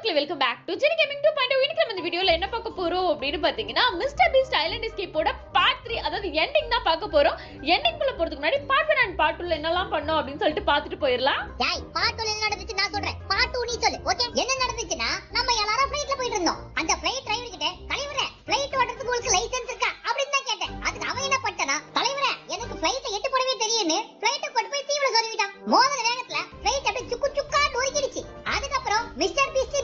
மக்களே welcome back to Jeni gaming 2.0. இன்னைக்கு நம்ம இந்த வீடியோல என்ன பார்க்க போறோம் அப்படின்னு பாத்தீங்கன்னா மிஸ்டர் பீஸ்ட் ஐலண்ட் எஸ்கேப்போட பார்ட் 3 அதாவது எண்டிங் தான் பார்க்க போறோம். எண்டிங் குள்ள போறதுக்கு முன்னாடி பார்ட் 1 அண்ட் பார்ட் 2ல என்னலாம் பண்ணோம் அப்படின்னு சொல்லிட்டு பார்த்துட்டு போயிரலாம். டேய் பார்ட் 2ல என்ன நடந்துச்சு நான் சொல்றேன். பார்ட் 2 நீ சொல்லு. ஓகே என்ன நடந்துச்சுன்னா நம்ம எல்லாரும் ஃளைட்ல போயிட்டு இருந்தோம். அந்த ஃளைட் டிரைவர் கிட்ட தலைவரே ஃளைட் ஓட்டுறதுக்கு உங்களுக்கு லைசென்ஸ் இருக்கா அப்படின்னு தான் கேட்டேன். அதுக்கு அவன் என்ன பண்ணிட்டானா தலைவரே எனக்கு ஃளைட்டை எட்டு போடவே தெரியும்னு ஃளைட்டை கொண்டு போய் தீவுல சொருவிட்டான். மோதிர வேகத்துல ஃளைட் அப்படியே சுக்கு சுக்கா நொறுக்கிடுச்சு. அதுக்கப்புறம் மிஸ்டர் பீஸ்ட்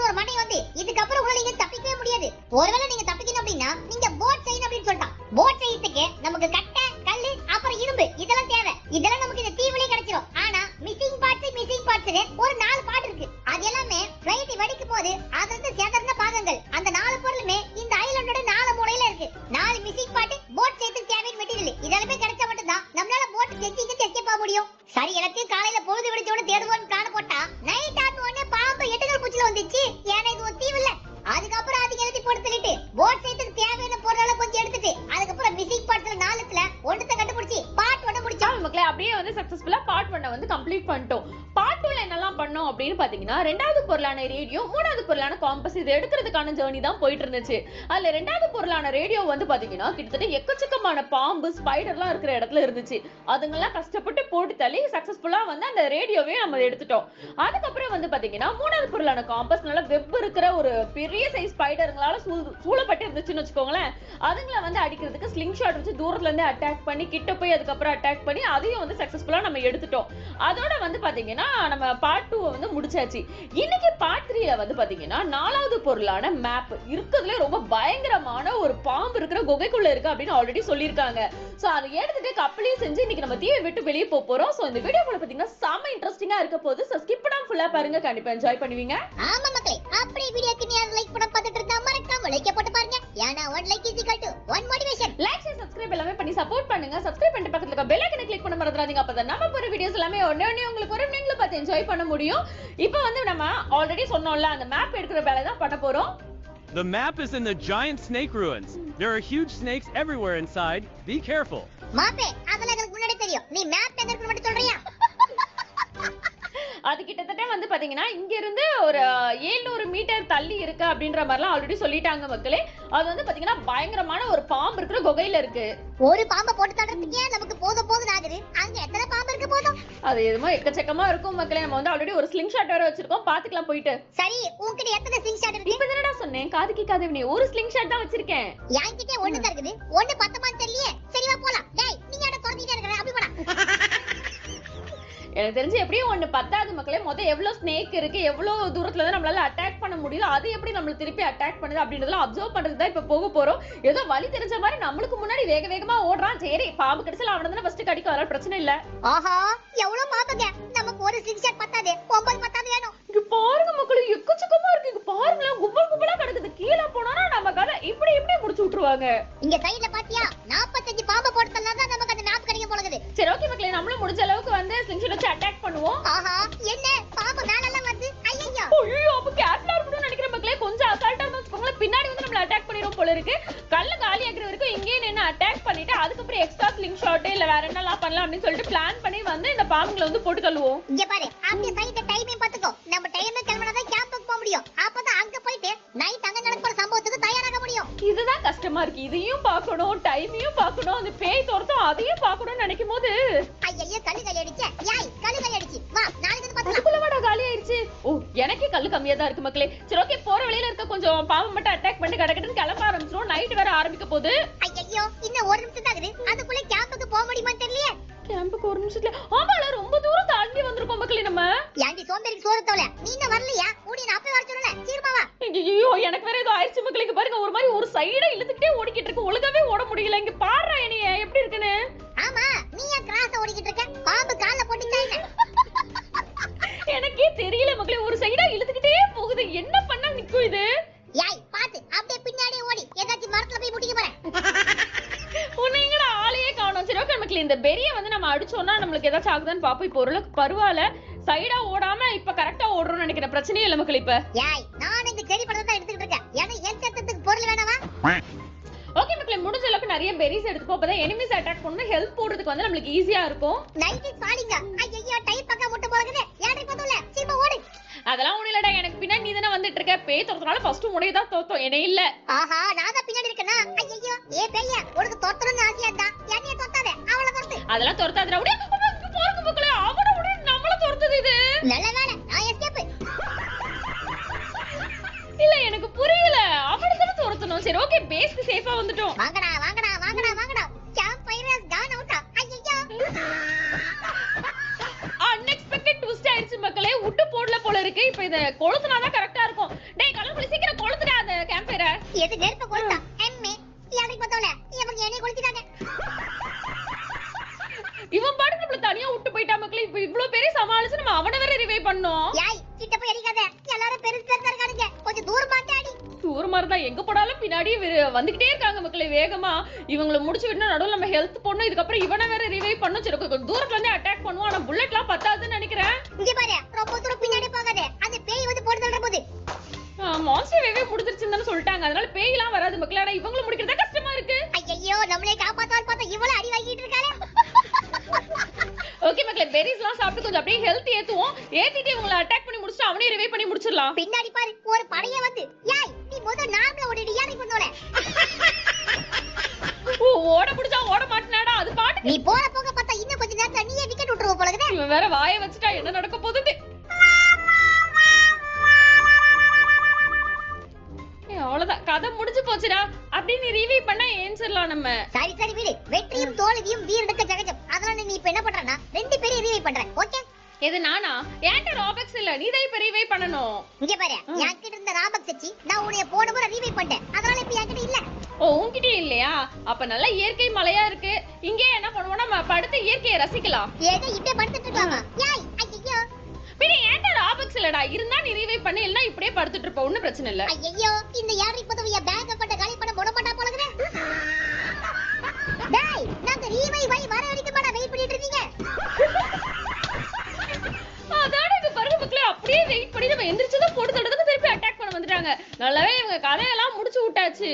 ஒரு மணி வந்து இதுக்கப்புறம் உங்களை நீங்க தப்பிக்கவே முடியாது. ஒருவேளை நீங்க தப்பிக்கணும் அப்படின்னா நீங்க போட் செய்யணும் அப்படின்னு சொல்லிட்டான். போட் செய்யறதுக்கு நமக்கு கட்டை கல்லு அப்புறம் இரும்பு இதெல்லாம் தேவை. இதெல்லாம் நமக்கு இந்த தீவுலயே கிடைச்சிரும். ஆனா மிஸ்ஸிங் பார்ட்ஸ்னு ஒரு 4 பார்ட் இருக்கு. அது எல்லாமே ஃளைட் வெடிக்கும் போது அதுல இருந்து சேதறன பாகங்கள். அந்த 4 பொருளுமே இந்த ஐலண்டோட 4 மூலையில இருக்கு. 4 மிஸ்ஸிங் பார்ட் போட் செய்யறதுக்கு தேவையான மெட்டீரியல் இதெல்லாமே கிடைச்சா மட்டும் தான் நம்மளால போட் செஞ்சு எஸ்கேப் ஆக முடியும். சரி எல்லாத்தையும் காலையில பொழுது விடிச்சோட தேடுவோம்னு பிளான் போட்டா நைட் ஆன உடனே பாம்பு எட்டுகள் பூச்சில வந்துச்சு. ஏன்னா இது ஒரு தீவு இல்ல. அதுக்கப்புறம் அதுக்கு எழுதி போட்டு தள்ளிட்டு போட் செய்யறதுக்கு தேவையான பொருளெல்லாம் கொஞ்சம் எடுத்துட்டு அதுக்கப்புறம் மிஸ்ஸிங் பார்ட்ஸ்ல 4த்துல ஒன்றத்தை கண்டுபிடிச்சி பார்ட் 1 முடிச்சோம். மக்களே அப்படியே வந்து சக்சஸ்ஃபுல்லா பார்ட் 1 வந்து கம்ப்ளீட் பண்ணிட்டோம். பார்ட் 2ல என்னலாம் பண்ணோம் அப்படின்னு பாத்தீங்கன்னா ரெண்டாவது பொருளான ரேடியோ, மூணாவது பொருளான காம்பஸ் இது எடுக்கிறதுக்கான ஜர்னி தான் போயிட்டு இருந்துச்சு. அதுல ரெண்டாவது பொருளான ரேடியோ வந்து பாத்தீங்கன்னா கிட்டத்தட்ட எக்கச்சக்கமான பாம்பு ஸ்பைடர்லாம் இருக்கிற இடத்துல இருந்துச்சு. அதுங்கெல்லாம் கஷ்டப்பட்டு போட்டு தள்ளி சக்சஸ்ஃபுல்லா வந்து அந்த ரேடியோவே நம்ம எடுத்துட்டோம். அதுக்கப்புறம் வந்து பாத்தீங்கன்னா மூணாவது பொருளான காம்பஸ் நல்ல வெப் இருக்கிற ஒரு பெரிய சைஸ் ஸ்பைடருங்களால சூழப்பட்டு இருந்துச்சுன்னு வச்சுக்கோங்களேன். அதுங்களை வந்து அடிக்கிறதுக்கு ஸ்லிங் ஷாட் வச்சு தூரத்துல இருந்து அட்டாக் பண்ணி கிட்ட போய் அதுக்கப்புறம் அட்டாக் பண்ணி அதையும் வந்து சக்சஸ்ஃபுல்லா நம்ம எடுத்துட்டோம். அதோட வந்து பாத்தீங்கன்னா நம்ம பார்ட் 2 வந்து முடிச்சாச்சு. இன்னைக்கு பார்ட் 3ல வந்து பாத்தீங்கன்னா நாலாவது பொருளான மேப் இருக்கிறதுல ரொம்ப பயங்கரமான ஒரு பாம்பு இருக்கிற குகைக்குள்ள இருக்கு அப்படின்னு ஆல்ரெடி சொல்லியிருக்காங்க. சோ அதை எடுத்துட்டு கப்பலையும் செஞ்சு இன்னைக்கு நம்ம தீவை விட்டு வெளியே போறோம். சோ இந்த வீடியோ பாத்தீங்கன்னா செம இன்ட்ரெஸ்டிங்கா இருக்க போகுது. சோ ஸ்கிப் பண்ணாம ஃபுல்லா பாருங்க, கண்டிப்பா என்ஜாய் பண்ணுவீங்க. ஆமா மக்களே அப்படியே வீடியோக்கு நீ லைக் பண்ண பார்த்துட்டு இருந்தா மறக்காம லைக் போட்டு பாருங்க. ஏன்னா 1 like is equal to 1 motivation. Like share subscribe எல்லாமே பண்ணி சப்போர்ட் பண்ணுங்க. சப்ஸ்கிரைப் பண்ணிட்டு பக்கத்துல இருக்க பெல் ஐகானை கிளிக் பண்ண மறந்துடாதீங்க. அப்பதான் நம்ம போற வீடியோஸ் எல்லாமே உடனே உங்களுக்கு ஒரு நீங்களும் பார்த்து என்ஜாய் பண்ண முடியும். இப்போ வந்து நம்ம ஆல்ரெடி சொன்னோம்ல அந்த மேப் எடுக்கிற வேலை தான் பண்ண போறோம். The map is in the giant snake ruins. There are huge snakes everywhere inside. Be careful. மாப்பே அதெல்லாம் எனக்கு முன்னாடி தெரியும். நீ மேப் எங்க இருக்குன்னு மட்டும் சொல்றியா? அது கிட்டத்தட்ட வந்து பாத்தீங்கன்னா இங்க இருந்து ஒரு 700 மீட்டர் தள்ளி இருக்கு அப்படின்ற மாதிரிலாம் ஆல்ரெடி சொல்லிட்டாங்க மக்களே. அது வந்து பாத்தீங்கன்னா பயங்கரமான ஒரு பாம்பு இருக்கிற குகையில இருக்கு. ஒரு பாம்பை போட்டு தள்ளுறதுக்கே நமக்கு போதும் ஆகுது. அங்க எத்தனை பாம்பு இருக்கு போதும். அது எதுமோ எக்கச்சக்கமா இருக்கும் மக்களே. நம்ம வந்து ஆல்ரெடி ஒரு ஸ்லிங் ஷாட் வேற வச்சிருக்கோம், பாத்துக்கலாம் போயிட்டு. சரி உன்கிட்ட எத்தனை ஸ்லிங் ஷாட் இருக்கு? இப்ப தானடா சொன்னேன் காது கேட்காத நீ. ஒரு ஸ்லிங் ஷாட் தான் வச்சிருக்கேன். என்கிட்ட ஒண்ணு தான் இருக்குது. ஒண்ணு பத்தமான்னு தெரியல. சரி வா போலாம். டேய் நீங்க அட குறஞ்சிட்டே இருக்கற அப்படி போடா. எனக்கு தெரிஞ்சு எப்படியும் ஒண்ணு பத்தாது மக்களே. மொத்தம் எவ்வளவு ஸ்னேக் இருக்கு, எவ்வளவு தூரத்துல இருந்து நம்மளால அட்டாக் பண்ண முடியுது, அது எப்படி நம்மள திருப்பி அட்டாக் பண்ணுது அப்படின்றதெல்லாம் அப்சர்வ் பண்றது தான் இப்ப போக போறோம். ஏதோ வழி தெரிஞ்ச மாதிரி நம்மளுக்கு முன்னாடி வேகமா ஓடுறான். சரி பாம்பு கடிச்சல அவன தான் ஃபர்ஸ்ட் கடிக்க வர பிரச்சனை இல்ல. ஆஹா எவ்வளவு பாம்புங்க. நமக்கு ஒரு ஸ்லிங் ஷாட் பத்தாதே. 9 பத்தாது வேணும். இங்க பாருங்க மக்களே எக்கச்சக்கமா இருக்கு. இங்க பாருங்க கும்பலா கிடக்குது. கீழ போனா நம்ம கதை இப்படி முடிச்சு விட்டுருவாங்க. இங்க சைடுல பாத்தியா 45 பாம்பு போட்டதனால தான் நமக்கு அந்த மேப் கிடைக்க போகுது. சரி ஓகே மக்களே நம்மளும் முடிஞ்ச அளவுக்கு வந்து ஸ்லிங் ஷாட் வச்சு அட்டாக் பண்ணுவோம். ஆஹா என்ன பாம்பு மேல எல்லாம் வந்து ஐயோ ஐயோ அப்ப கேர்ஃபுல்லா இருக்கணும்னு நினைக்கிறேன் மக்களே. கொஞ்சம் அசால்ட்டா வச்சுக்கோங்களேன். பின்னாடி வந்து நம்மள அட்டாக் பண்ணிரும் போல இருக்கு. கல்ல காலி ஆக்குற வரைக்கும் இங்கே நின்னு அட்டாக் பண்ணிட்டு அதுக்கப்புறம் எக்ஸ்ட்ரா ஸ்லிங் ஷாட் இல்ல வேற என்னலாம் பண்ணலாம் அப்படின்னு சொல்லிட்டு பிளான் பண்ணி வந்து இந்த பாம்புங்களை வந்து போட்டு தள்ளுவோம். இங்க பாரு அப்படியே சைடுல டைமையும் பாத்துக்கோ. நம்ம டைம் கிளம்பினா தான் கேம்புக்கு போக முடியும். அப்பதான் அங்க போயிட்டு நைட் அங்க நடக்கிற சம்பவத்துக்கு தயாராக முடியும். இதுதான் கஷ்டமா இருக்கு. இதையும் பார்க்கணும், டைமையும் பார்க்கணும், அந்த பேய் தோர்த்தம் அதையும் பார்க்கணும்னு நினைக்கும் போது ஐயோ கல்லு அடிச்சே. யாய் கல்லு அடிச்சு வா நாளைக்கு வந்து பாத்துக்கலாம். அதுக்குள்ளவாடா காலி ஆயிருச்சு. ஓ எனக்கே கல்லு கம்மியா தான் இருக்கு மக்களே. சரி ஓகே போற வழியில இருக்க கொஞ்சம் பாம்பு மட்டும் அட்டாக் பண்ணி கடக்கடன்னு கிளம்ப ஆரம்பிச்சிரும். நைட் வேற ஆரம்பிக்க போகுது. ஐயோ இன்னும் 1 நிமிஷம் தான் இருக்குது. அதுக்குள்ள கேம்புக்கு போக முடியுமான்னு தெரியல. கேம்புக்கு 1 நிமிஷத்துல ஆமால ரொம்ப தூரம் தாண்டி வந்திருக்கோம் மக்களே நம்ம. யாண்டி சோம்பேறிக்கு சோறு தோல நீ இன்னும் வரலையா? ஊடி நான் அப்பவே வர சொன்னல. சீக்கிரமா வா. ஐயோ எனக்கு வேற ஏதோ ஆயிடுச்சு மக்களே. இங்க பாருங்க ஒரு மாதிரி ஒரு சைடா இழுத்துக்கிட்டே ஓடிக்கிட்டு இருக்கு. ஒழுங்காவே ஓட முடியல. இங்க பாருடா என்னைய எப்படி இருக்குன்னு. ஆமா நீ ஏன் கிராஸ் ஓடிக்கிட்டு இருக்க? பாம்பு கால்ல போட்டுச்சா என்ன? எனக்கே தெரியல மக்களே. ஒரு சைடா இழுத்துக்கிட்டே போகுது. என்ன பண்ணா நிக்கும் இது? யாய் பாத்து அப்படியே பின்னாடியே ஓடி ஏதாச்சும் மரத்துல போய் முட்டிக்க போறேன். உன்னைங்கடா ஆளையே காணோம். சரி ஓகே மக்களே இந்த பெரிய வந்து நம்ம அடிச்சோம்னா நம்மளுக்கு ஏதாச்சும் ஆகுதான்னு பாப்போம். இப்போ ஓரளவுக்கு பரவாயில்ல. சைடா ஓடாம இப்ப கரெக்டா ஓடுறோம்னு நினைக்கிறேன். பிரச்சனையே இல்ல மக்களே. இப்ப யாய் நான் இங்க செடி பழத்தை தான் எடுத்துக்கிட்டு இருக்கேன். ஏன்னா என் சத்தத்துக்கு பொருள் வேணாவா? ஓகே மக்களே முடிஞ்ச அளவுக்கு நிறைய பெரிஸ் எடுத்துக்கோ. அப்பதான் எனிமீஸ் அட்டாக் பண்ணா ஹெல்ப் போடுறதுக்கு வந்து நம்மளுக்கு ஈஸியா இருக்கும். Night is falling. ஐயோ டைப் பக்கம் முட்ட போகுது. யாரை பத்தல சீமா ஓடு. அதெல்லாம் ஒண்ணு இல்லடா. எனக்கு பின்னாடி நீ தானே வந்துட்டு இருக்க பேய் தோத்தனால ஃபர்ஸ்ட் முனைய தான் தோத்தோம் என்ன இல்ல ஆஹா நான் தான் பின்னாடி இருக்கேனா ஐயோ ஏ பேய்யா உனக்கு தோத்தறன்னு ஆசையா இருந்தா என்னைய தோத்தாத அவள தோத்து அதெல்லாம் துரத்தாதடா அப்படியே போறங்க மக்களே அவன உடனே நம்மள துரத்துது இது நல்ல வேளை நான் எஸ்கேப் இல்ல எனக்கு புரியல அவன தான் துரத்தணும் சரி ஓகே பேஸ்க்கு சேஃபா வந்துட்டோம் வாங்கடா வாங்கடா வாங்கடா வாங்கடா கேம்ப் ஃபயர் கான் அவுட்டா ஐயோ அன்எக்ஸ்பெக்டட் ட்விஸ்ட் ஆயிருச்சு மக்களே விட்டு போடல போல இருக்கு இப்போ இத கொளுத்துனா தான் கரெக்ட்டா இருக்கும் டேய் கலர் சீக்கிரம் கொளுத்துடா அந்த கேம்ப் ஃபயரை எது நெருப்பு கொளுத்தா எம்மே யாரை பார்த்தோல இவங்க என்னைய கொளுத்திட்டாங்க இவன் பாட்டுக்கு நம்மள தனியா விட்டு போயிட்டா மக்களே இப்போ இவ்ளோ பெரிய சமாளிச்சு நம்ம அவன வேற ரிவைவ் பண்ணோம் யாய் கிட்ட போய் அடிக்காத எல்லாரும் பெருசு பெருசா இருக்கானுங்க கொஞ்சம் தூரமா அடி தூரமா இருந்தா எங்க போனாலும் பின்னாடி வந்துகிட்டே இருக்காங்க மக்களே வேகமா இவங்கள முடிச்சு விடணும் நடுவுல நம்ம ஹெல்த் போடணும் இதுக்கப்புறம் இவனை வேற ரிவைவ் பண்ணணும் சரி கொஞ்சம் தூரத்துல இருந்து அட்டாக் பண்ணுவோம் ஆனா புல்லட்லாம் பத்தாதுன்னு நினைக்கிறேன் இங்க பாரு ரொம்ப தூரம் பின்னாடி போகாத அந்த பேய் வந்து போட்டு தள்ளுற போது மான்ஸ்டர் வேவே முடிச்சிருச்சுன்னு சொல்லிட்டாங்க அதனால பேய்லாம் வராது மக்களே ஆனா இவங்களும் முடிக்கிறதா கஷ்டமா இருக்கு ஐயோ நம்மளே காப்பாத்தான்னு பார்த்தா இவ்வளவு அடி வாங்கிட்டு இருக்காளே ஓகே மக்களே பெரிஸ்லாம் சாப்பிட்டு கொஞ்சம் அப்படியே ஹெல்த் ஏத்துவோம் ஏத்திட்டு இவங்கள அட்டாக் பண்ணி முடிச்சிட்டு அவனே ரிவைவ் பண்ணி முடிச்சிடலாம் பின்னாடி பாரு ஒரு படைய வந்து யாய் நீ முதல்ல நார்மலா ஓடிடு யாரை கொண்டோல ஓட புடிச்சா ஓட மாட்டேனாடா அது பாட்டு நீ போற போக பார்த்தா இன்னும் கொஞ்ச நேரத்துல நீயே விக்கெட் விட்டுருவ போல இருக்குது இவன் வேற வாயை வச்சுட்டா என்ன நடக்க போகுது அவ்வளவுதான் கதை முடிஞ்சு போச்சுடா அப்படி நீ ரிவைவ் பண்ணா ஏன்சர்லாம் நம்ம சரி சரி விடு வெற்றியும் தோல்வியும் வீரனுக்கு ஜகஜம் அதனால நீ இப்ப என்ன பண்றனா ரெண்டு பேரும் ரிவைவ் பண்ற ஓகே எது நானா ஏன்ட்ட ராபக்ஸ் இல்ல நீ தான் இப்ப ரிவைவ் பண்ணணும் இங்க பாரு என்கிட்ட இருந்த ராபக்ஸ் வச்சு நான் உன்னைய போன முறை ரிவைவ் பண்ணிட்டேன் அதனால இப்ப என்கிட்ட இல்ல ஓ உன்கிட்ட இல்லையா அப்ப நல்ல இயற்கை மலையா இருக்கு இங்கே என்ன பண்ணுவோம் நம்ம படுத்து இயற்கையை ரசிக்கலாம் ஏதோ இப்படி படுத்துட்டு இருக்காமா யாய் ஐயோ பின்ன ஏன்ட்ட ராபக்ஸ் இல்லடா இருந்தா நீ ரிவைவ் பண்ண இல்லனா இப்படியே படுத்துட்டு இருப்ப ஒண்ணும் பிரச்சனை இல்ல ஐயோ இந்த யாரை பதவிய பேக் பண்ண காலி பண்ண போட மாட்டா போல இருக்குது டேய் நாங்க ரிவைவ் வர வரைக்கும் மாடா வெயிட் பண்ணிட்டு இருக்கீங்க அதானே இது பாருங்க மக்களே அப்படியே வெயிட் பண்ணி நம்ம எந்திரிச்சதும் போட்டு தடதுக்கு திருப்பி அட்டாக் பண்ண வந்துட்டாங்க நல்லாவே இவங்க கதையெல்லாம் முடிச்சு விட்டாச்சு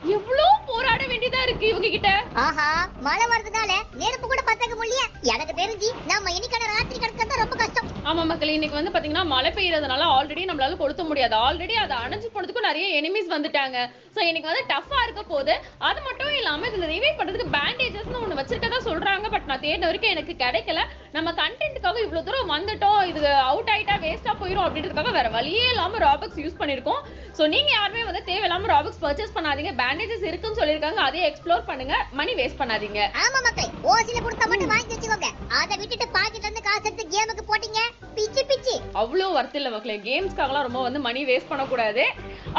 எவ்வளவு போராட வேண்டியதா இருக்கு இவங்க கிட்ட ஆஹா மழை வரதுனால நெருப்பு கூட பத்தக்க முடியல எனக்கு தெரிஞ்சு நம்ம இன்னைக்கான ராத்திரி கடக்கிறது ரொம்ப கஷ்டம் ஆமா மக்களே இன்னைக்கு வந்து பாத்தீங்கன்னா மழை பெய்யறதுனால ஆல்ரெடி நம்மளால கொளுத்த முடியாது ஆல்ரெடி அது அணைஞ்சு போனதுக்கு நிறைய எனிமீஸ் வந்துட்டாங்க சோ இன்னைக்கு வந்து டஃபா இருக்க போது அது மட்டும் இல்லாம இதுல ரிவைவ் பண்றதுக்கு பேண்டேஜஸ்னு ஒண்ணு வச்சிருக்கதா சொல்றாங்க பட் நான் தேடின வரைக்கும் எனக்கு கிடைக்கல நம்ம கண்டென்ட்காக இவ்வளவு தூரம் வந்துட்டோம் இது அவுட் ஆயிட்டா வேஸ்டா போயிடும் அப்படின்றதுக்காக வேற வழியே இல்லாம ராபக்ஸ் யூஸ் பண்ணிருக்கோம் சோ நீங்க யாருமே வந்து தேவையில்லாம ராபக்ஸ் பர்ச்சேஸ் பண்ணாதீங்க பேண்டேஜஸ் இருக்குன்னு சொல்லிருக்காங்க அதே எக்ஸ்ப்ளோர் பண்ணுங்க மணி வேஸ்ட் பண்ணாதீங்க ஆமா மக்களே ஓசில கொடுத்தா மட்டும் வாங்கி வச்சுக்கோங்க அத விட்டுட்டு பாக்கெட்ல இருந்து காசு எடுத்து கேமுக்கு போட்டீங்க பிச்சி பிச்சி அவ்வளவு வர்த் இல்ல மக்களே கேம்ஸ்க்காகலாம் ரொம்ப வந்து மணி வேஸ்ட் பண்ணக்கூடாது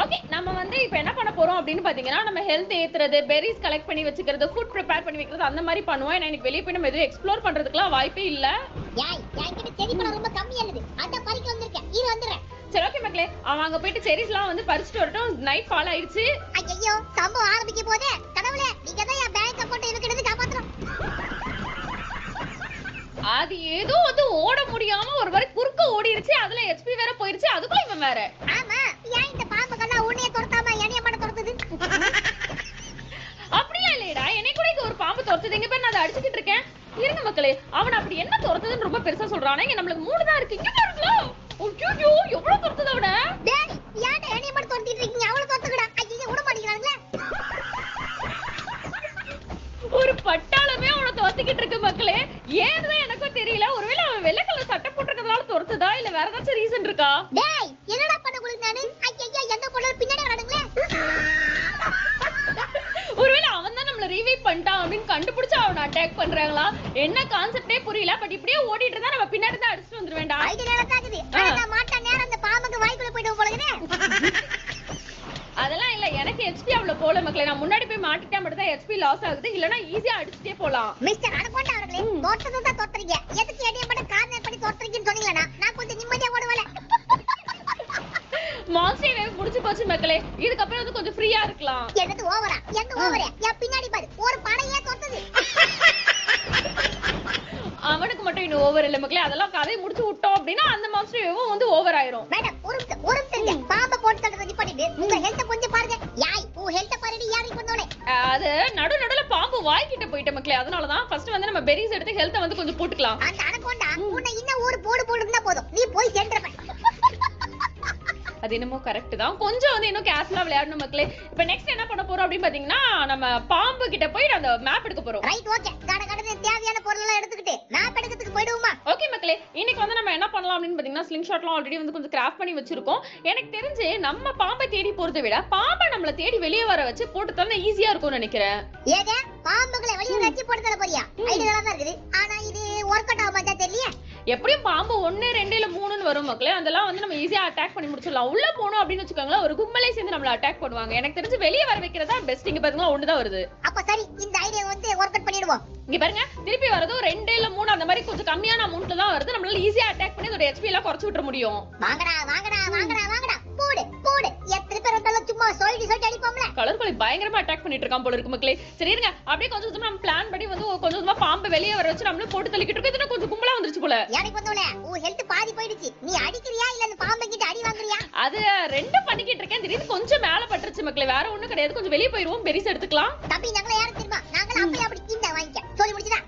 ஓகே நம்ம வந்து இப்போ என்ன பண்ண போறோம் அப்படின்னு பாத்தீங்கன்னா நம்ம ஹெல்த் ஏத்துறது பெரிஸ் கலெக்ட் பண்ணி வச்சுக்கிறது ஃபுட் ப்ரிப்பேர் பண்ணி வைக்கிறது அந்த மாதிரி பண்ணுவோம் ஏன்னா எனக்கு வெளியே போய் நம்ம எதுவும் எக்ஸ்ப்ளோர் பண்றதுக்குலாம் வாய்ப்பே இல்ல யாய் என்கிட்ட செடி பழம் ரொம்ப கம்மியா இருக்குது அத பறிக்க வந்திருக்கேன் இது வந்துறேன் சரி ஓகே மக்களே அவன் அங்க போயிட்டு செரிஸ்லாம் வந்து பறிச்சுட்டு வரட்டும் நைட் ஃபால் ஆயிடுச்சு ஐயோ சம்பவம் ஆரம்பிக்க போதே கடவுளே நீங்க தான் என் பேங்க் அக்கவுண்ட் இவக்கிட்ட காப்பாத்துறோம் அது ஏதோ வந்து ஓட முடியாம ஒரு மாதிரி குறுக்க ஓடிருச்சு அதுல ஹெச்பி வேற போயிருச்சு அதுக்குள்ள இவன் வேற ஆமா ஏன் இந்த பாம்புகள்லாம் உன்னைய துரத்தாம என்னைய மட்டும் துரத்துது அப்படிலாம் இல்லையடா என்னை கூட இங்க ஒரு பாம்பு துரத்துது எங்க பேர் நான் அதை அடிச்சுக்கிட்டு இருக்கேன் இருங்க மக்களே அவன் அப்படி என்ன துரத்துதுன்னு ரொம்ப பெருசா சொல்றானே இங்க நம்மளுக்கு 3 தான் இருக்கு இங்க பாருங்களா ஐயோ எவ்வளவு துரத்துது அவன டேய் ஏன்டா என்னைய மட்டும் துரத்திட்டு இருக்கீங்க அவ்வளவு துரத்துக்கடா ஐயோ விட மாட்டேங்கிறாங்களே ஒரு பட்டாளமே அவனை துரத்திக்கிட்டு இருக்கு மக்களே ஏன்னு எனக்கும் தெரியல ஒருவேளை அவன் வெள்ளை கலர் சட்டை போட்டிருக்கிறதுனால துரத்துதா இல்ல வேற ஏதாச்சும் ரீசன் இருக்கா டேய் என்னடா பண்ண குளுக்கு நானு ஐயோ எந்த பொண்ணு பின்னாடி வரானுங்களே ஒருவேளை அவன் தான் நம்மள ரிவைவ் பண்ணிட்டான் அப்படின்னு கண்டுபிடிச்சு அவனை அட்டாக் பண்றாங்களா என்ன கான்செப்டே புரியல பட் இப்படியே ஓடிட்டு இருந்தா நம்ம பின்னாடி தான் அடிச்சுட்டு வந்துட வேண்டாம் ஐடி நேரா தாக்குது ஆனா மாட்டா நேரா அந்த பாம்புக்கு வாய்க்குள்ள போய்டும் போலகுதே அதெல்லாம் இல்ல எனக்கு ஹெச்பி அவ்வளவு போல மக்களே நான் முன்னாடி போய் மாட்டிட்டா மட்டும் தான் ஹெச்பி லாஸ் ஆகுது இல்லனா ஈஸியா அடிச்சிட்டே போலாம் மிஸ்டர் அடகொண்டா அவர்களே தோட்டத்தை தான் தோத்துறீங்க எதுக்கு ஏடிஎம் பண்ண கார்னர் பண்ணி தோத்துறீங்கன்னு சொன்னீங்களா நான் கொஞ்சம் நிம்மதியா ஓடுவல மான்ஸ்டர் வேவ் முடிஞ்சு போச்சு மக்களே இதுக்கப்புறம் வந்து கொஞ்சம் ஃப்ரீயா இருக்கலாம் என்னது ஓவரா எங்க ஓவரா யா பின்னாடி பாரு ஒரு படையே தோத்துது அவனுக்கு மட்டும் இன்னும் ஓவர் இல்ல மக்களே அதெல்லாம் கதை முடிச்சு விட்டோம் அப்படின்னா அந்த மான்ஸ்டர் வேவும் வந்து ஓவர் ஆயிரும் மேடம் ஒரு நிமிஷம் பாம்ப போட்டு தள்ளுறது நிப்பாட்டிட்டு உங்க ஹெல்த் கொஞ்சம் பாருங்க யாய் உன் ஹெல்த் பாருடி யாரை கொண்டோலே அது நடுவுல பாம்பு வாய்க்கிட்ட போயிட்ட மக்களே அதனால தான் ஃபர்ஸ்ட் வந்து நம்ம பெரிஸ் எடுத்து ஹெல்த் வந்து கொஞ்சம் போட்டுக்கலாம் அந்த அடகொண்டா உன்னை இன்னும் ஒரு போடு போடுனா போதும் நீ போய் சென்றப்ப அது என்னமோ கரெக்ட் தான். கொஞ்சம் வந்து இன்னும் கேர்ஃபுல்லா விளையாடணும் மக்களே. இப்போ நெக்ஸ்ட் என்ன பண்ண போறோம் அப்படின்னு பாத்தீங்கன்னா நம்ம பாம்பு கிட்ட போய் அந்த மேப் எடுக்க போறோம். Right, okay. கடகடன்னு தேவையான பொருள் எல்லாம் எடுத்துக்கிட்டு மேப் எடுக்கிறதுக்கு போய்டுவோமா? ஓகே மக்களே, இன்னைக்கு வந்து நம்ம என்ன பண்ணலாம் அப்படின்னு பாத்தீங்கன்னா ஸ்லிங் ஷாட்லாம் ஆல்ரெடி வந்து கொஞ்சம் கிராஃப்ட் பண்ணி வச்சிருக்கோம். எனக்கு தெரிஞ்சு நம்ம பாம்பை தேடி போறதை விட பாம்பை நம்மள தேடி வெளியே வர வச்சு போட்டு தரனா ஈஸியா இருக்கும்னு நினைக்கிறேன். ஏதே பாம்புகளை வெளிய வச்சு போட்டு தர போறியா? ஐடியா தான் இருக்குது. ஆனா இது வொர்க் அவுட் ஆகாம தெரியல. எப்படியும் பாம்பு 1 2 இல்ல 3ன்னு வரும் மக்களே. அதெல்லாம் வந்து நம்ம ஈஸியா அட்டாக் பண்ணி முடிச்சிடலாம். உள்ள போனோம் அப்படின்னு வச்சுக்கோங்களேன், ஒரு கும்பலே சேர்ந்து நம்மள அட்டாக் பண்ணுவாங்க. எனக்கு தெரிஞ்சு வெளியே வர வைக்கிறதா பெஸ்ட். இங்க பாத்தீங்கன்னா 1 தான் வருது. அப்ப சரி, இந்த ஐடியா வந்து வொர்க் அவுட் பண்ணிடுவோம். இங்க பாருங்க, திருப்பி வரதும் 2 இல்ல 3 அந்த மாதிரி கொஞ்சம் கம்மியான அமௌண்ட்ல தான் வருது. நம்மளால ஈஸியா அட்டாக் பண்ணி அதோட HP எல்லாம் குறைச்சு விட்டுற முடியும். வாங்கடா வாங்கடா வாங்கடா வாங்கடா, போடு போடு. எத்தனை பேர் வந்தாலும் சும்மா சொல்லிட்டு அடிப்போம்ல. கலர் கோழி பயங்கரமா அட்டாக் பண்ணிட்டு இருக்கான் போல இருக்கு மக்களே. சரி இருங்க, அப்படியே கொஞ்சம் கொஞ்சமா நம்ம பிளான் பண்ணி வந்து கொஞ்சம் கொஞ்சமா பாம்பு வெளியே வர வச்சு நம்மளும் போட்டு தள்ளிக்கிட்டு இருக்கோம். இதுனா கொஞ்சம் கும்பலா வந்துருச்சு போல. எனக்கு வந்தோல உன் ஹெல்த் பாதி போயிடுச்சு. நீ அடிக்கிறியா இல்ல அந்த பாம்பை கிட்ட அடி வாங்குறியா? அது ரெண்டும் பண்ணிக்கிட்டு இருக்கேன். திடீர்னு கொஞ்சம் மேல பட்டுருச்சு மக்களே. வேற ஒண்ணும் கிடையாது. கொஞ்சம் வெளியே போயிருவோம், பெரிஸ் எடுத்துக்கலாம். தம்பி நாங்கள யாரும் தெரியுமா? நாங்கள அப்படி கிண்ட வாங்கிக்க. சொல்லி முடிச்சதா?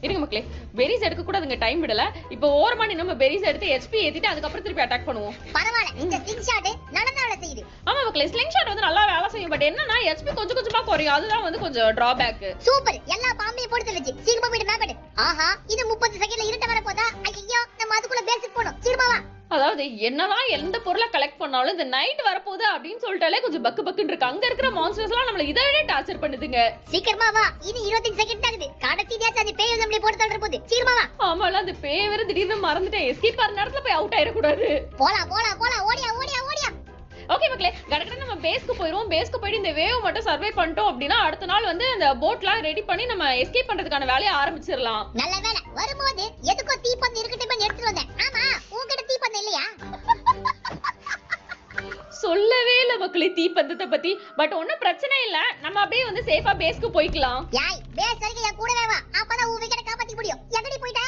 இருங்க மக்களே, பெரிஸ் எடுக்க கூட அதுங்க டைம் விடல. இப்போ ஓரமா நம்ம பெரிஸ் எடுத்து HP ஏத்திட்டு அதுக்கப்புறம் திருப்பி அட்டாக் பண்ணுவோம். பரவாயில்ல, இந்த ஸ்லிங் ஷாட் நல்ல செய்யுது. ஆமா மக்களே, ஸ்லிங் ஷாட் வந்து நல்லா வேலை செய்யும். பட் என்னன்னா HP கொஞ்சம் கொஞ்சமா குறையும். அதுதான் வந்து கொஞ்சம் டிராபேக். சூப்பர், எல்லா பாம்பையும் போட்டு வச்சு சீக்கிரமா போயிட்டு மேப் எடு. ஆஹா, இது 30 செகண்ட்ல இருட்ட வர போதா? ஐயோ, நம்ம அதுக்குள்ள பேசிக் போணும். சீக்கிரமா வா. அதாவது என்னதான் எந்த பொருளை கலெக்ட் பண்ணாலும் இந்த நைட் வரப்போகுது அப்படின்னு சொல்லிட்டாலே கொஞ்சம் பக்கு பக்குன்னு இருக்கு. அங்க இருக்கிற மான்ஸ்டர்ஸ் எல்லாம் நம்மள இதை விட டார்ச்சர் பண்ணுதுங்க. சீக்கிரமா வா, இது 25 செகண்ட் ஆகுது. கடைசியா அந்த பேய் நம்மளே போட்டு தள்ளுற போகுது. சீக்கிரமா வா. ஆமால, அந்த பேய் வேற திடீர்னு மறந்துட்டேன். எஸ்கேப் ஆற நேரத்துல போய் அவுட் ஆயிட கூடாது. போலாம் போலாம் போலாம், ஓடியா ஓடியா ஓடியா. ஓகே மக்களே, கடகடன்னு நம்ம பேஸ்க்கு போயிடுவோம். பேஸ்க்கு போயிட்டு இந்த வேவ் மட்டும் சர்வே பண்ணிட்டோம் அப்படின்னா அடுத்த நாள் வந்து அந்த போட்லாம் ரெடி பண்ணி நம்ம எஸ்கேப் பண்றதுக்கான வேலையை ஆரம்பிச்சிடலாம். நல்ல வேலை, வரும்போது எதுக்கோ தீப்பந்தம் இருக்கட்டும் எடுத்துட்டு வந்தேன். ஆமா, உன்கிட்ட தீப்பந்தம் இல்லையா? சொல்லவே இல்ல மக்களே தீப்பந்தத்தை பத்தி. பட் ஒன்னும் பிரச்சனை இல்ல, நம்ம அப்படியே வந்து சேஃபா பேஸ்க்கு போய்க்கலாம். யாய், பேஸ் வரைக்கும் என் கூடவே வா. அப்பதான் உன் விக்கெட்டை காப்பாத்தி முடியும். எங்கடி போயிட்ட?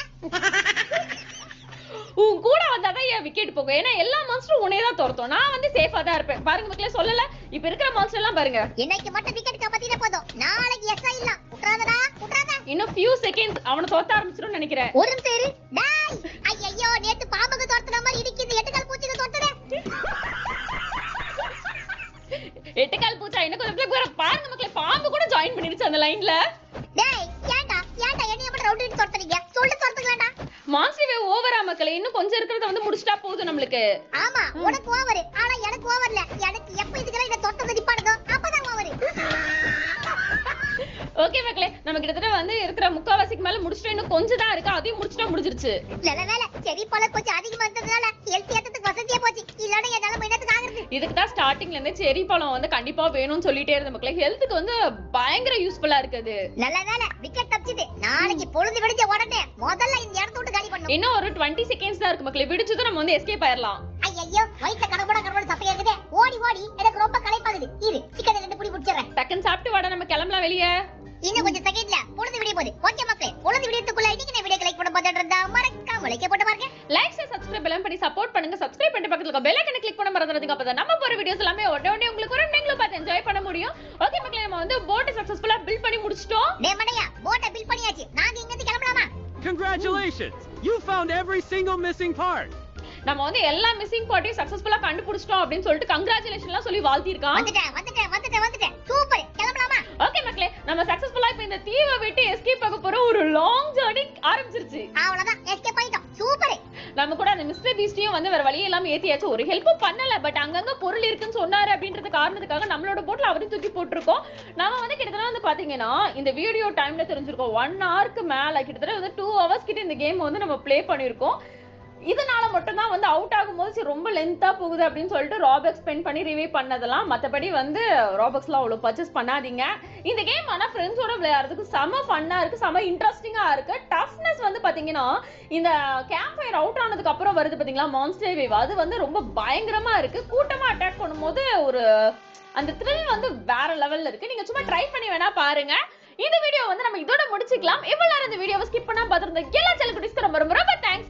உன் கூட வந்தாதான் என் விக்கெட் போகும். ஏன்னா எல்லா மான்ஸ்டரும் உன்னையே தான் துரத்தும். நான் வந்து சேஃபா தான் இருப்பேன். பாருங்க மக்களே, சொல்லல இப்ப இருக்கிற மான்ஸ்டர் எல்லாம் பாருங்க. இன்னைக்கு மட்டும் விக்கெட் காப்பாத்தினா போதும். நாளைக்கு எஸ்ஐ இல்ல. உட்றாதடா உட்றாத. இன்னும் few seconds அவன தோத்த ஆரம்பிச்சிரும் நினைக்கிறேன். ஒரு நிமிஷம் இரு. டேய், ஐயோ, நேத்து பாம்புக்கு துரத்துன மாதிரி இடிக்குது. எட்டுக்கால் பூச்சிக்கு துரத்துதே. எட்டுக்கால் பூச்சா என்ன கொஞ்சம் பாருங்க மக்களே, பாம்பு கூட ஜாயின் பண்ணிருச்சு அந்த லைன்ல. டேய், ஏன்டா என்னைய மட்டும் ரவுண்ட் அடிச்சு துரத்துறீங்க? சொல்லு துரத்துக்கலாம்டா. மான்ஸ்டர் வேவ் ஓவரா மக்களே, இன்னும் கொஞ்சம் இருக்கிறத வந்து முடிச்சிட்டா போதும் நம்மளுக்கு. ஆமா, உனக்கு ஓவர். ஆனா எனக்கு ஓவர்ல. எனக்கு எப்ப இதுக்கெல்லாம் இந்த தொட்டது நிப்பாடுதோ அப்பதான் ஓவர். ஓகே மக்களே, நம்ம கிட்டத்தட்ட வந்து இருக்கிற முக்காவாசிக்கு மேல முடிச்சிட்டோம். இன்னும் கொஞ்சம் தான் இருக்கு. அதையும் முடிச்சிட்டா முடிஞ்சிருச்சு. நல்ல வேலை, செடி பழம் கொஞ்சம் அதிகமா இருந்ததுனால ஹெல்த் ஏத்ததுக்கு வசதியா போச்சு. இல்லனா என்னால மைனத்துக்கு ஆகுறது. இதுக்கு தான் ஸ்டார்டிங்ல இருந்தே செரி பழம் வந்து கண்டிப்பா வேணும்னு சொல்லிட்டே இருந்த மக்களே. ஹெல்த்துக்கு வந்து பயங்கர யூஸ்ஃபுல்லா இருக்குது. நல்ல வேலை, விக்கெட் தப்பிச்சது. நாளைக்கு பொழுது விடிஞ்ச உடனே முதல்ல இந்த இடத்த விட்டு காலி பண்ணணும். இன்னும் ஒரு 20 செகண்ட்ஸ் தான் இருக்கு மக்களே. விடிச்சதும் நம்ம வந்து எஸ்கேப் ஆயிரலாம். ஐயோ, வயித்துல கடபட சப்பையா இருக்குது. ஓடி ஓடி எனக்கு ரொம்ப களைப்பாகுது. இரு, சிக்கன் 2 புடி புடிச்சறேன். டக்குன்னு சாப்பிட்டு வாடா, நம்ம கிளம்பலாம் வெளிய. இன்னும் கொஞ்சம் செகண்ட்ல பொழுது விடிய போகுது. ஓகே மக்களே, பொழுது விடியத்துக்குள்ள இன்னைக்கு நான் வீடியோ லைக் பண்ண பார்த்துட்டு இருந்தா மறக்காம லைக் போட்டு பாருங்க. லைக் ஷேர் சப்ஸ்கிரைப் எல்லாம் பண்ணி சப்போர்ட் பண்ணுங்க. சப்ஸ்கிரைப் பண்ணிட்டு பக்கத்துல இருக்க பெல் ஐகானை கிளிக் பண்ண மறந்துடாதீங்க. அப்பதான் நம்ம போற வீடியோஸ் எல்லாமே உடனே உங்களுக்கு வரும். நீங்களும் பார்த்து என்ஜாய் பண்ண முடியும். ஓகே மக்களே, நம்ம வந்து போட் சக்சஸ்ஃபுல்லா பில்ட் பண்ணி முடிச்சிட்டோம். டேய் மண்டையா, போட்ட பில் பண்ணியாச்சு. நாங்க இங்க இருந்து கிளம்பலாமா? Congratulations! You found every single missing part. நம்ம வந்து எல்லா மிஸ்ஸிங் பார்ட்டியும் சக்சஸ்ஃபுல்லா கண்டுபிடிச்சிட்டோம் அப்படின்னு சொல்லிட்டு கங்க்ராச்சுலேஷன்லாம் சொல்லி வாழ்த்திருக்கான். வந்துட்டேன். சூப்பர், கிளம்பலாமா? ஓகே மக்களே, நம்ம சக்சஸ்ஃபுல்லா இப்ப இந்த தீவை விட்டு எஸ்கேப் ஆக போற ஒரு லாங் ஜர்னி ஆரம்பிச்சிருச்சு. அவ்வளவுதான், எஸ்கேப் ஆயிட்டோம். சூப்பர். நம்ம கூட அந்த மிஸ்டர் பீஸ்டையும் வந்து வேற வழி எல்லாம் ஏத்தியாச்சு. ஒரு ஹெல்ப்பும் பண்ணல. பட் அங்கங்க பொருள் இருக்குன்னு சொன்னாரு அப்படின்றது காரணத்துக்காக நம்மளோட போட்ல அவரையும் தூக்கி போட்டிருக்கோம். நம்ம வந்து கிட்டத்தட்ட வந்து பாத்தீங்கன்னா இந்த வீடியோ டைம்ல தெரிஞ்சிருக்கோம் 1 ஹவருக்கு மேல கிட்டத்தட்ட வந்து 2 ஹவர்ஸ் கிட்ட இந்த கேம் வந்து நம்ம ப்ளே பண்ணிருக்கோம். இதனால மட்டும் தான் வந்து அவுட் ஆகும்போது ரொம்ப லென்த்தா போகுது அப்படின்னு சொல்லிட்டு ராபக்ஸ் ஸ்பெண்ட் பண்ணி ரிவ்யூ பண்ணதெல்லாம். மத்தபடி வந்து ராபக்ஸ்லாம் அவ்வளவு பர்ச்சேஸ் பண்ணாதீங்க. இந்த கேம் ஆனா ஃப்ரெண்ட்ஸோட விளையாடுறதுக்கு செம ஃபன்னா இருக்கு, செம இன்ட்ரெஸ்டிங்கா இருக்கு. டஃப்னஸ் வந்து பாத்தீங்கன்னா இந்த கேம்ப் ஃபயர் அவுட் ஆனதுக்கு அப்புறம் வருது பாத்தீங்களா மான்ஸ்டர் வேவ், அது வந்து ரொம்ப பயங்கரமா இருக்கு. கூட்டமா அட்டாக் பண்ணும்போது ஒரு அந்த த்ரில் வந்து வேற லெவல்ல இருக்கு. நீங்க சும்மா ட்ரை பண்ணி வேணா பாருங்க. இந்த வீடியோ வந்து நம்ம இதோட முடிச்சுக்கலாம். இவ்வளவு நேரம் இந்த வீடியோவை ஸ்கிப் பண்ணாம பார்த்திருந்த எல்லா செல்லக்குட்டீஸ்க்கு ரொம்ப ரொம்ப தேங்க்ஸ்.